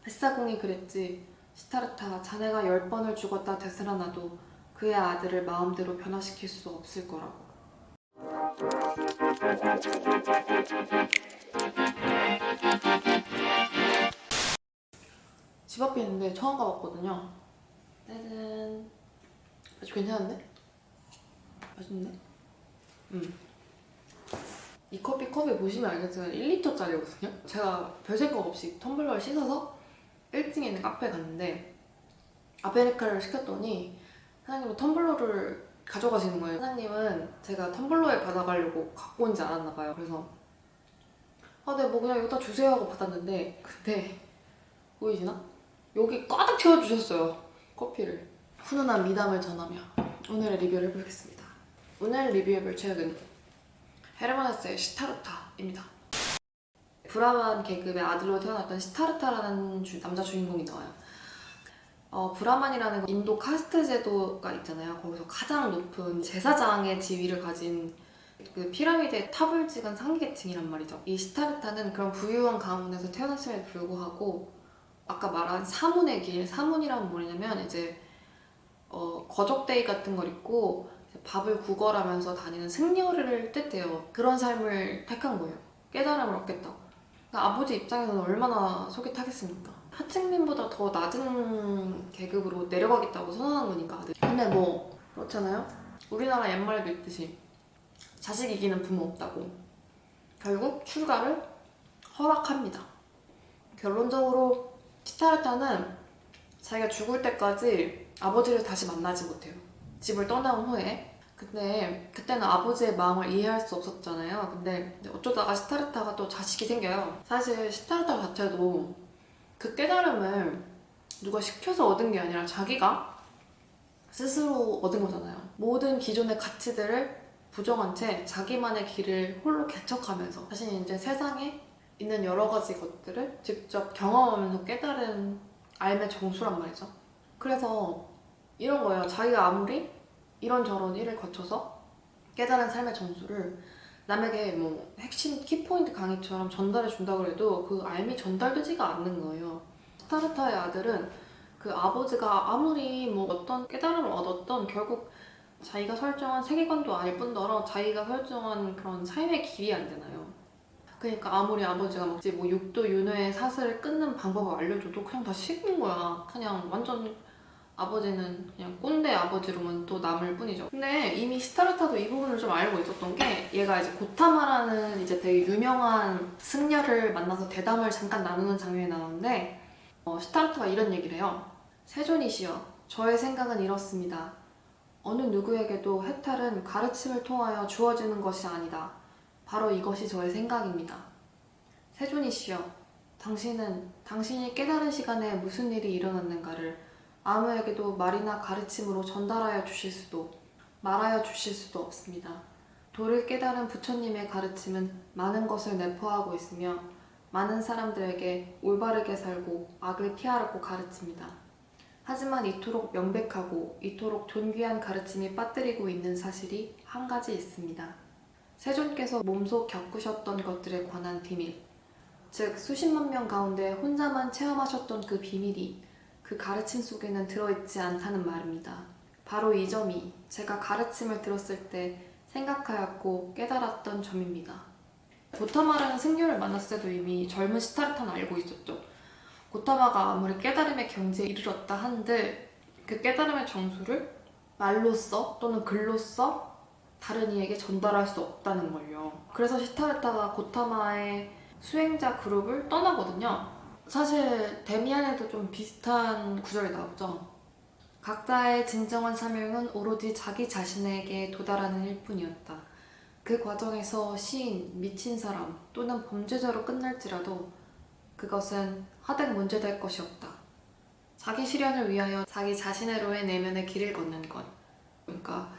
뱃사공이 그랬지. 시타르타, 자네가 10번을 죽었다 되살아나도 그의 아들을 마음대로 변화시킬 수 없을 거라고. 집 앞에 있는데 처음 가봤거든요. 짜잔. 아주 괜찮은데? 맛있네? 이 커피 컵에 보시면 알겠지만 1리터짜리거든요? 제가 별 생각 없이 텀블러를 씻어서 1층에 있는 카페에 갔는데 아메리카노를 시켰더니 사장님은 텀블러를 가져가시는 거예요. 사장님은 제가 텀블러에 받아가려고 갖고 온지 알았나 봐요. 그래서 네, 뭐 그냥 여기다 주세요 하고 받았는데 근데 보이시나? 여기 꽉 채워주셨어요. 커피를. 훈훈한 미담을 전하며 오늘의 리뷰를 해보겠습니다. 오늘 리뷰해볼 책은 헤르만헤세의 시타르타입니다. 브라만 계급의 아들로 태어났던 시타르타라는 남자 주인공이 나와요. 브라만이라는 인도 카스트 제도가 있잖아요. 거기서 가장 높은 제사장의 지위를 가진 그 피라미드의 탑을 찍은 상계층이란 말이죠. 이 시타르타는 그런 부유한 가문에서 태어났음에도 불구하고 아까 말한 사문의 길, 사문이란 뭐냐면 이제 거적대기 같은 걸 입고 밥을 구걸하면서 다니는 승려를 뜻해요. 그런 삶을 택한 거예요. 깨달음을 얻겠다고. 그러니까 아버지 입장에서는 얼마나 속이 타겠습니까? 하층민보다 더 낮은 계급으로 내려가겠다고 선언한 거니까. 근데 뭐 그렇잖아요? 우리나라 옛말에도 있듯이 자식 이기는 부모 없다고. 결국 출가를 허락합니다. 결론적으로 시타르타는 자기가 죽을 때까지 아버지를 다시 만나지 못해요. 집을 떠나온 후에. 근데 그때는 아버지의 마음을 이해할 수 없었잖아요. 근데 어쩌다가 시타르타가 또 자식이 생겨요. 사실 시타르타 자체도 그 깨달음을 누가 시켜서 얻은 게 아니라 자기가 스스로 얻은 거잖아요. 모든 기존의 가치들을 부정한 채 자기만의 길을 홀로 개척하면서 자신이 이제 세상에 있는 여러 가지 것들을 직접 경험하면서 깨달은 삶의 정수란 말이죠. 그래서 이런 거예요. 자기가 아무리 이런저런 일을 거쳐서 깨달은 삶의 정수를 남에게 뭐 핵심 키포인트 강의처럼 전달해 준다고 해도 그 삶이 전달되지가 않는 거예요. 시타르타의 아들은 그 아버지가 아무리 뭐 어떤 깨달음을 얻었던 결국 자기가 설정한 세계관도 아닐 뿐더러 자기가 설정한 그런 삶의 길이 안 되나요. 그러니까 아무리 아버지가 막 뭐 육도 윤회의 사슬을 끊는 방법을 알려줘도 그냥 다 식은 거야. 그냥 완전 아버지는 그냥 꼰대 아버지로만 또 남을 뿐이죠. 근데 이미 시타르타도 이 부분을 좀 알고 있었던 게 얘가 이제 고타마라는 이제 되게 유명한 승려를 만나서 대담을 잠깐 나누는 장면이 나오는데 시타르타가 이런 얘기를 해요. 세존이시여, 저의 생각은 이렇습니다. 어느 누구에게도 해탈은 가르침을 통하여 주어지는 것이 아니다. 바로 이것이 저의 생각입니다. 세존이시여, 당신은 당신이 깨달은 시간에 무슨 일이 일어났는가를 아무에게도 말이나 가르침으로 전달하여 주실 수도 말하여 주실 수도 없습니다. 도를 깨달은 부처님의 가르침은 많은 것을 내포하고 있으며 많은 사람들에게 올바르게 살고 악을 피하라고 가르칩니다. 하지만 이토록 명백하고 이토록 존귀한 가르침이 빠뜨리고 있는 사실이 한 가지 있습니다. 세존께서 몸소 겪으셨던 것들에 관한 비밀, 즉 수십만 명 가운데 혼자만 체험하셨던 그 비밀이 그 가르침 속에는 들어있지 않다는 말입니다. 바로 이 점이 제가 가르침을 들었을 때 생각하였고 깨달았던 점입니다. 고타마라는 승려를 만났을 때도 이미 젊은 시타르타는 알고 있었죠. 고타마가 아무리 깨달음의 경지에 이르렀다 한들 그 깨달음의 정수를 말로써 또는 글로써 다른 이에게 전달할 수 없다는 걸요. 그래서 시타르타가 고타마의 수행자 그룹을 떠나거든요. 사실 데미안에도 좀 비슷한 구절이 나오죠. 각자의 진정한 사명은 오로지 자기 자신에게 도달하는 일뿐이었다. 그 과정에서 시인, 미친 사람 또는 범죄자로 끝날지라도 그것은 하등 문제될 것이 없다. 자기 실현을 위하여 자기 자신의로의 내면의 길을 걷는 것. 그러니까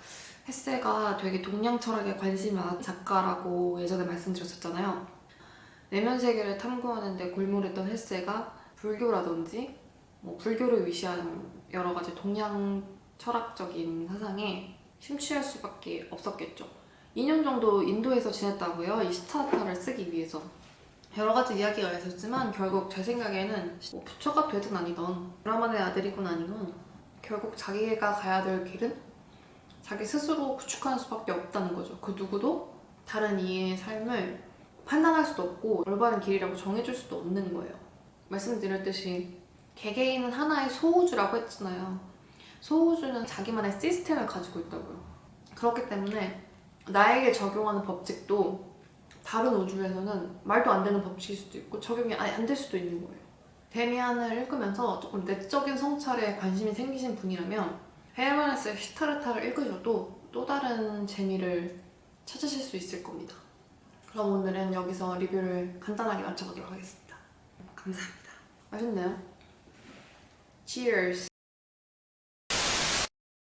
헤세가 되게 동양 철학에 관심이 많은 작가라고 예전에 말씀드렸었잖아요. 내면 세계를 탐구하는데 골몰했던 헤세가 불교라든지 뭐 불교를 위시한 여러 가지 동양 철학적인 사상에 심취할 수밖에 없었겠죠. 2년 정도 인도에서 지냈다고요. 이 시타르타를 쓰기 위해서. 여러 가지 이야기가 있었지만 결국 제 생각에는 뭐 부처가 되든 아니든 브라만의 아들이건 아니건 결국 자기가 가야 될 길은 자기 스스로 구축하는 수밖에 없다는 거죠. 그 누구도 다른 이의 삶을 판단할 수도 없고 올바른 길이라고 정해줄 수도 없는 거예요. 말씀드렸듯이 개개인은 하나의 소우주라고 했잖아요. 소우주는 자기만의 시스템을 가지고 있다고요. 그렇기 때문에 나에게 적용하는 법칙도 다른 우주에서는 말도 안 되는 법칙일 수도 있고 적용이 아예 안 될 수도 있는 거예요. 데미안을 읽으면서 조금 내적인 성찰에 관심이 생기신 분이라면 헤르메네스의 시타르타를 읽으셔도 또 다른 재미를 찾으실 수 있을 겁니다. 그럼 오늘은 여기서 리뷰를 간단하게 마쳐보도록 하겠습니다. 감사합니다. 맛있네요. Cheers!